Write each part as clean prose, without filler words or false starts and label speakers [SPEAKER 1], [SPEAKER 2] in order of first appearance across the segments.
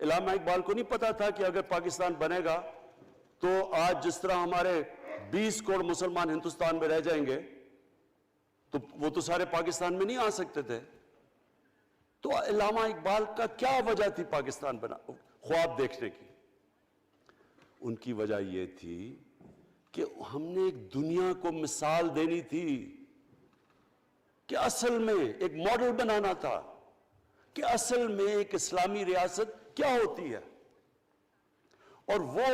[SPEAKER 1] علامہ اقبال کو نہیں پتا تھا کہ اگر پاکستان بنے گا تو آج جس طرح ہمارے 20 کروڑ مسلمان ہندوستان میں رہ جائیں گے تو وہ تو سارے پاکستان میں نہیں آ سکتے تھے. تو علامہ اقبال کا کیا وجہ تھی پاکستان بنا خواب دیکھنے کی؟ ان کی وجہ یہ تھی کہ ہم نے ایک دنیا کو مثال دینی تھی کہ اصل میں ایک ماڈل بنانا تھا کہ اصل میں ایک اسلامی ریاست کیا ہوتی ہے. اور وہ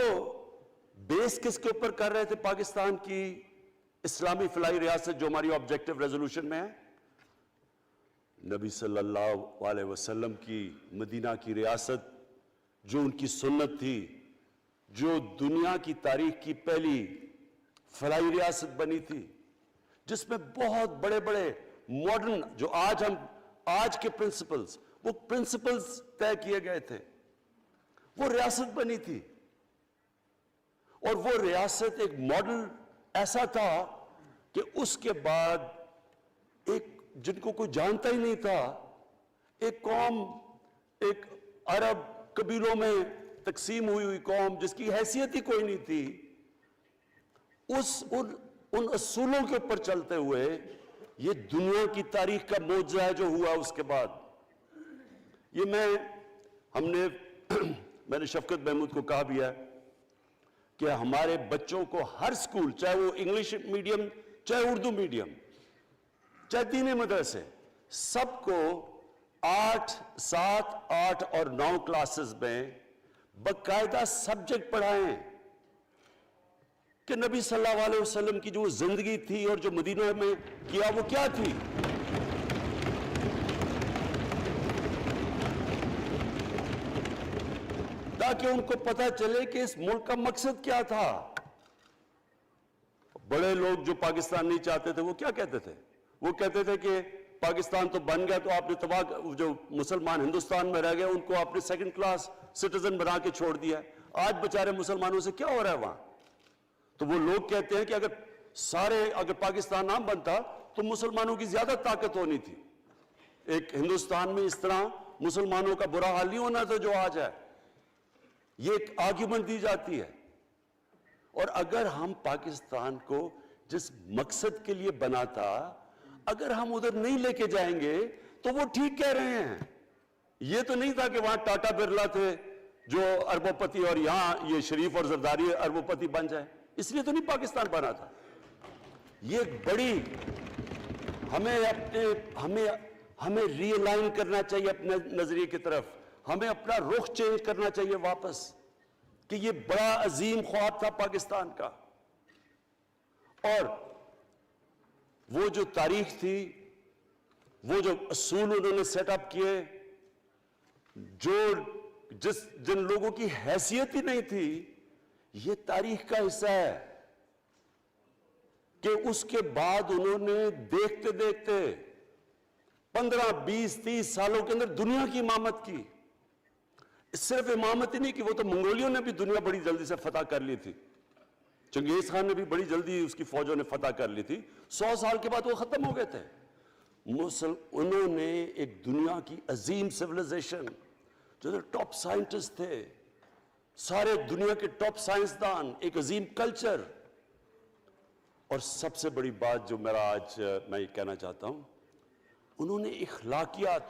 [SPEAKER 1] بیس کس کے اوپر کر رہے تھے پاکستان کی اسلامی فلاحی ریاست جو ہماری آبجیکٹو ریزولوشن میں ہے؟ نبی صلی اللہ علیہ وسلم کی مدینہ کی ریاست جو ان کی سنت تھی، جو دنیا کی تاریخ کی پہلی فلاحی ریاست بنی تھی، جس میں بہت بڑے بڑے ماڈرن جو آج کے پرنسپلز، وہ پرنسپلز طے کیے گئے تھے. وہ ریاست بنی تھی اور وہ ریاست ایک ماڈل ایسا تھا کہ اس کے بعد ایک جن کو کوئی جانتا ہی نہیں تھا، ایک قوم، ایک عرب قبیلوں میں تقسیم ہوئی قوم جس کی حیثیت ہی کوئی نہیں تھی، ان اصولوں کے اوپر چلتے ہوئے یہ دنیا کی تاریخ کا معجزہ ہے جو ہوا اس کے بعد. یہ میں نے شفقت محمود کو کہا بھی ہے کہ ہمارے بچوں کو ہر سکول، چاہے وہ انگلش میڈیم، چاہے اردو میڈیم، چاہے دینی مدرسے، سب کو 8، 7، 8 اور 9 کلاسز میں باقاعدہ سبجیکٹ پڑھائیں کہ نبی صلی اللہ علیہ وسلم کی جو زندگی تھی اور جو مدینہ میں کیا وہ کیا تھی. تاکہ ان کو پتہ چلے کہ اس ملک کا مقصد کیا تھا. بڑے لوگ جو پاکستان نہیں چاہتے تھے وہ کیا کہتے تھے؟ وہ کہتے تھے کہ پاکستان تو بن گیا تو آپ نے جو مسلمان ہندوستان میں رہ گئے ان کو آپ نے سیکنڈ کلاس سٹیزن بنا کے چھوڑ دیا. آج بیچارے مسلمانوں سے کیا ہو رہا ہے وہاں؟ تو وہ لوگ کہتے ہیں کہ اگر پاکستان نہ بنتا تو مسلمانوں کی زیادہ طاقت ہونی تھی. ایک ہندوستان میں اس طرح مسلمانوں کا برا حال نہیں ہونا تھا جو آج ہے. یہ ایک آرگیومنٹ دی جاتی ہے. اور اگر ہم پاکستان کو جس مقصد کے لیے بنا تھا اگر ہم ادھر نہیں لے کے جائیں گے تو وہ ٹھیک کہہ رہے ہیں. یہ تو نہیں تھا کہ وہاں ٹاٹا برلا تھے جو اربوں پتی اور یہاں یہ شریف اور زرداری اربوں پتی بن جائیں. اس لیے تو نہیں پاکستان بنا تھا. یہ ایک بڑی ہمیں ری الائن کرنا چاہیے اپنے نظریے کی طرف. ہمیں اپنا رخ چینج کرنا چاہیے واپس کہ یہ بڑا عظیم خواب تھا پاکستان کا. اور وہ جو تاریخ تھی، وہ جو اصول انہوں نے سیٹ اپ کیے، جن لوگوں کی حیثیت ہی نہیں تھی، یہ تاریخ کا حصہ ہے کہ اس کے بعد انہوں نے دیکھتے دیکھتے 15، 20، 30 سالوں کے اندر دنیا کی امامت کی. صرف امامت ہی نہیں کہ وہ تو منگولیوں نے بھی دنیا بڑی جلدی سے فتح کر لی تھی. چنگیز خان نے بھی بڑی جلدی اس کی فوجوں نے فتح کر لی تھی. 100 سال کے بعد وہ ختم ہو گئے تھے. انہوں نے ایک دنیا کی عظیم سیویلائزیشن، جو ٹاپ سائنٹسٹ تھے، سارے دنیا کے ٹاپ سائنسدان، ایک عظیم کلچر. اور سب سے بڑی بات جو آج میں یہ کہنا چاہتا ہوں، انہوں نے اخلاقیات،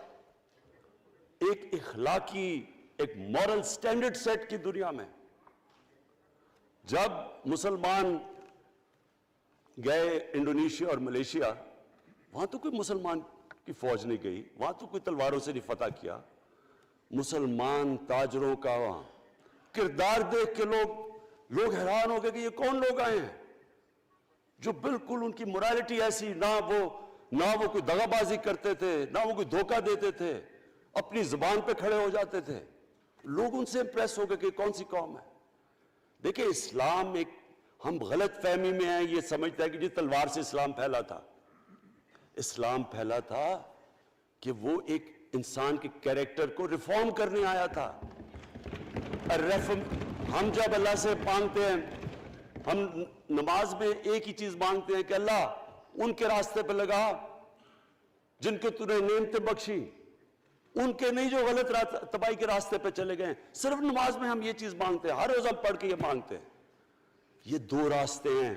[SPEAKER 1] ایک اخلاقی ایک مورل سٹینڈرڈ سیٹ کی دنیا میں. جب مسلمان گئے انڈونیشیا اور ملیشیا، وہاں تو کوئی مسلمان کی فوج نہیں گئی، وہاں تو کوئی تلواروں سے نہیں فتح کیا. مسلمان تاجروں کا وہاں کردار دیکھ کے لوگ حیران ہو گئے کہ یہ کون لوگ آئے ہیں جو بالکل ان کی morality ایسی، نہ وہ کوئی دغا بازی کرتے تھے، نہ وہ کوئی دھوکہ دیتے تھے، اپنی زبان پہ کھڑے ہو جاتے تھے. لوگ ان سے امپریس ہو گئے کہ کون سی قوم ہے. دیکھیں اسلام ہم غلط فہمی میں ہیں، یہ سمجھتا ہے کہ جی تلوار سے اسلام پھیلا تھا. اسلام پھیلا تھا کہ وہ ایک انسان کے کیریکٹر کو ریفارم کرنے آیا تھا. ہم جب اللہ سے مانگتے ہیں، ہم نماز میں ایک ہی چیز مانگتے ہیں کہ اللہ ان کے راستے پہ لگا جن کو تو نے نعمتیں بخشی، ان کے نہیں جو غلط تباہی کے راستے پہ چلے گئے. صرف نماز میں ہم یہ چیز مانگتے ہیں, ہر روز ہم پڑھ کے یہ مانگتے ہیں. یہ دو راستے ہیں.